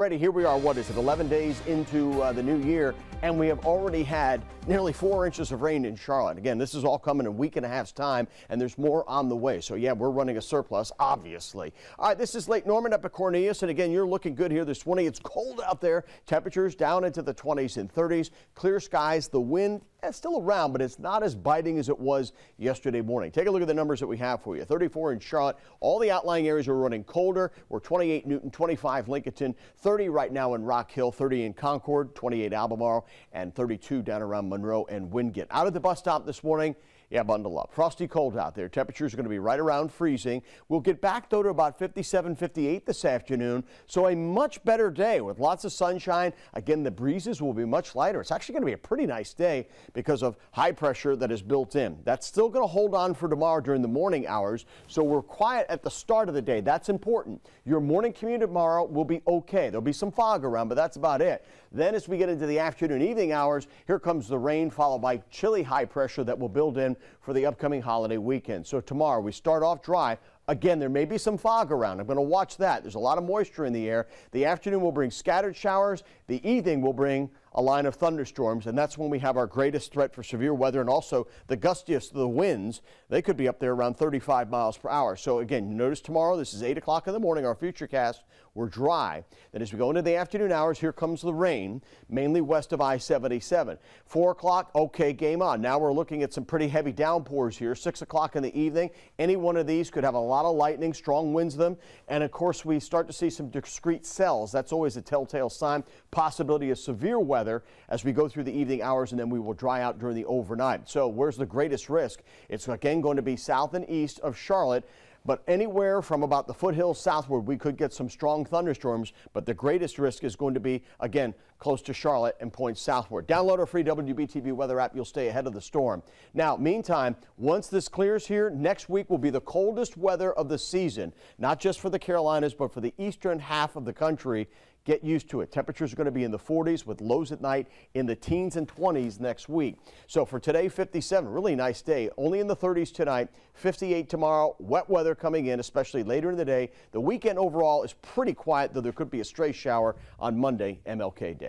Alrighty, here we are, what is it, 11 days into the new year, and we have already had nearly 4 inches of rain in Charlotte. Again, this is all coming in a week and a half's time, and there's more on the way. So, yeah, we're running a surplus, obviously. All right, this is Lake Norman up at Cornelius, and again, you're looking good here this morning. It's cold out there. Temperatures down into the 20s and 30s. Clear skies. The wind is still around, but it's not as biting as it was yesterday morning. Take a look at the numbers that we have for you. 34 in Charlotte. All the outlying areas are running colder. We're 28 Newton, 25 Lincoln, 30 right now in Rock Hill, 30 in Concord, 28 Albemarle, and 32 down around Monroe and Wingate. Out at the bus stop this morning, yeah, bundle up. Frosty cold out there. Temperatures are going to be right around freezing. We'll get back, though, to about 57, 58 this afternoon. So a much better day with lots of sunshine. Again, the breezes will be much lighter. It's actually going to be a pretty nice day because of high pressure that is built in. That's still going to hold on for tomorrow during the morning hours. So we're quiet at the start of the day. That's important. Your morning commute tomorrow will be okay. There'll be some fog around, but that's about it. Then as we get into the afternoon, evening hours, here comes the rain followed by chilly high pressure that will build in for the upcoming holiday weekend. So tomorrow we start off dry. Again, there may be some fog around. I'm going to watch that. There's a lot of moisture in the air. The afternoon will bring scattered showers. The evening will bring a line of thunderstorms, and that's when we have our greatest threat for severe weather, and also the gustiest of the winds. They could be up there around 35 miles per hour. So again, you notice tomorrow, this is 8 o'clock in the morning, our futurecast, we're dry. Then as we go into the afternoon hours, here comes the rain, mainly west of I-77. 4 o'clock, okay, game on. Now we're looking at some pretty heavy downpours here. 6 o'clock in the evening, any one of these could have a lot of lightning, strong winds them, and of course we start to see some discrete cells. That's always a telltale sign, possibility of severe weather as we go through the evening hours, and then we will dry out during the overnight. So where's the greatest risk? It's again going to be south and east of Charlotte, but anywhere from about the foothills southward, we could get some strong thunderstorms, but the greatest risk is going to be, again, close to Charlotte and points southward. Download our free WBTV weather app. You'll stay ahead of the storm. Now, meantime, once this clears here, next week will be the coldest weather of the season, not just for the Carolinas, but for the eastern half of the country. Get used to it. Temperatures are going to be in the 40s with lows at night in the teens and 20s next week. So for today, 57, really nice day. Only in the 30s tonight, 58 tomorrow. Wet weather coming in, especially later in the day. The weekend overall is pretty quiet, though there could be a stray shower on Monday, MLK Day.